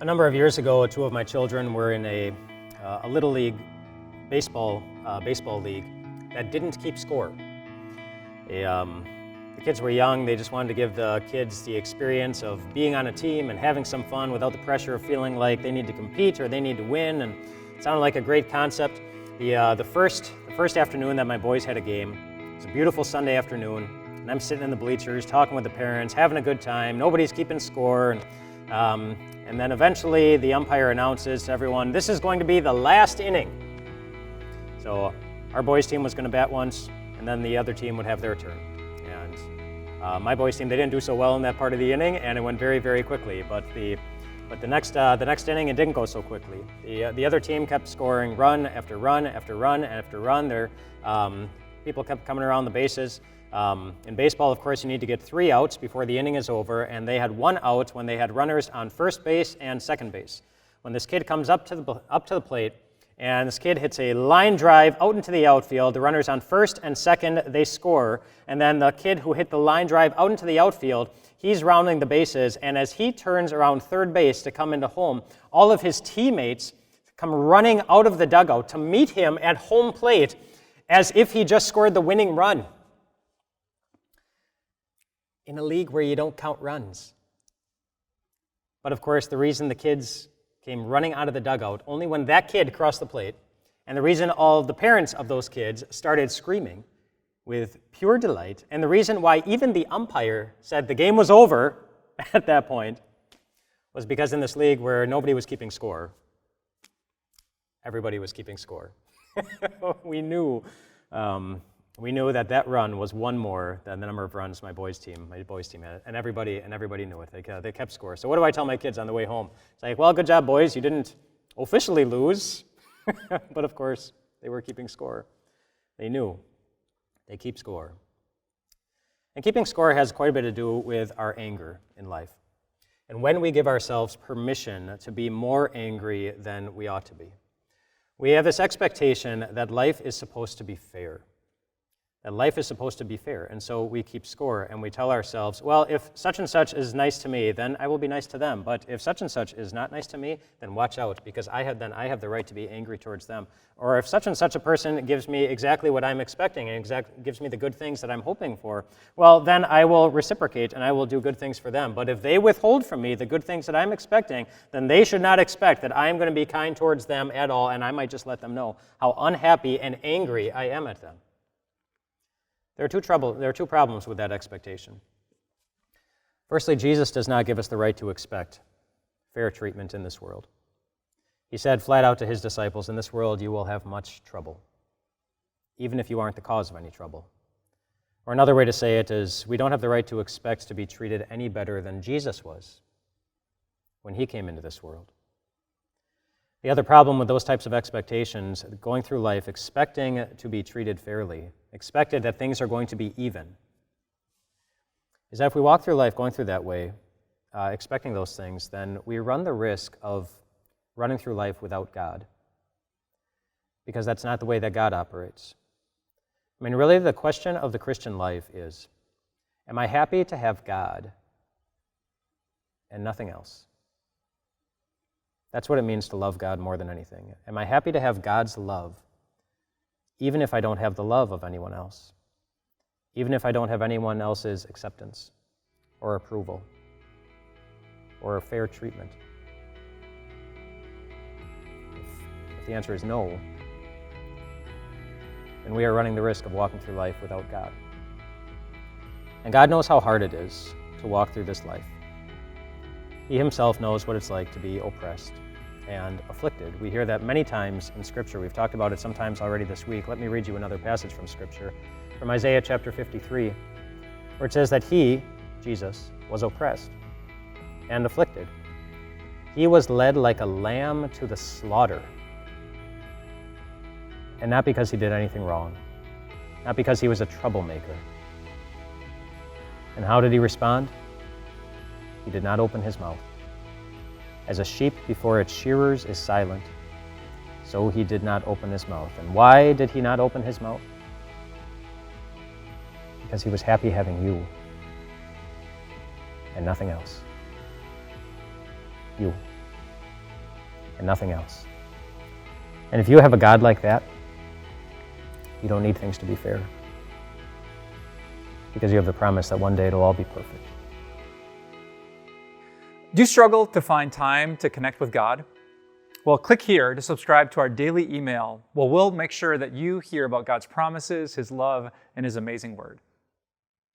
A number of years ago, two of my children were in a little league baseball league that didn't keep score. The kids were young. They just wanted to give the kids the experience of being on a team and having some fun without the pressure of feeling like they need to compete or they need to win. And it sounded like a great concept. The first afternoon that my boys had a game, it was a beautiful Sunday afternoon, and I'm sitting in the bleachers talking with the parents, having a good time. Nobody's keeping score. And then eventually the umpire announces to everyone, this is going to be the last inning. So our boys team was going to bat once, and then the other team would have their turn. And my boys team, they didn't do so well in that part of the inning, and it went very, very quickly. But the next inning, it didn't go so quickly. The other team kept scoring run after run after run after run. People kept coming around the bases. In baseball, of course, you need to get 3 outs before the inning is over, and they had 1 out when they had runners on first base and second base. When this kid comes up to the plate, and this kid hits a line drive out into the outfield, the runners on first and second, they score, and then the kid who hit the line drive out into the outfield, he's rounding the bases, and as he turns around third base to come into home, all of his teammates come running out of the dugout to meet him at home plate as if he just scored the winning run. In a league where you don't count runs. But of course, the reason the kids came running out of the dugout only when that kid crossed the plate, and the reason all the parents of those kids started screaming with pure delight, and the reason why even the umpire said the game was over at that point, was because in this league where nobody was keeping score, everybody was keeping score. We knew that run was one more than the number of runs my boys' team had, and everybody knew it. They kept score. So what do I tell my kids on the way home? It's like, well, good job, boys. You didn't officially lose, but of course they were keeping score. They knew. They keep score. And keeping score has quite a bit to do with our anger in life, and when we give ourselves permission to be more angry than we ought to be. We have this expectation that life is supposed to be fair. That life is supposed to be fair, and so we keep score, and we tell ourselves, well, if such and such is nice to me, then I will be nice to them, but if such and such is not nice to me, then watch out, because I have the right to be angry towards them. Or if such and such a person gives me exactly what I'm expecting and gives me the good things that I'm hoping for, well, then I will reciprocate and I will do good things for them. But if they withhold from me the good things that I'm expecting, then they should not expect that I'm going to be kind towards them at all, and I might just let them know how unhappy and angry I am at them. There are two problems with that expectation. Firstly, Jesus does not give us the right to expect fair treatment in this world. He said flat out to his disciples, in this world you will have much trouble, even if you aren't the cause of any trouble. Or another way to say it is, we don't have the right to expect to be treated any better than Jesus was when he came into this world. The other problem with those types of expectations, going through life expecting to be treated fairly, expected that things are going to be even, is that if we walk through life going through that way, expecting those things, then we run the risk of running through life without God, because that's not the way that God operates. I mean, really, the question of the Christian life is, am I happy to have God and nothing else? That's what it means to love God more than anything. Am I happy to have God's love, even if I don't have the love of anyone else? Even if I don't have anyone else's acceptance or approval or fair treatment? If the answer is no, then we are running the risk of walking through life without God. And God knows how hard it is to walk through this life. He himself knows what it's like to be oppressed and afflicted. We hear that many times in Scripture. We've talked about it sometimes already this week. Let me read you another passage from Scripture, from Isaiah chapter 53, where it says that he, Jesus, was oppressed and afflicted. He was led like a lamb to the slaughter. And not because he did anything wrong, not because he was a troublemaker. And how did he respond? He did not open his mouth. As a sheep before its shearers is silent, so he did not open his mouth. And why did he not open his mouth? Because he was happy having you and nothing else. You. and nothing else. And if you have a God like that, you don't need things to be fair, because you have the promise that one day it'll all be perfect. Do you struggle to find time to connect with God? Well, click here to subscribe to our daily email. We'll make sure that you hear about God's promises, His love, and His amazing word.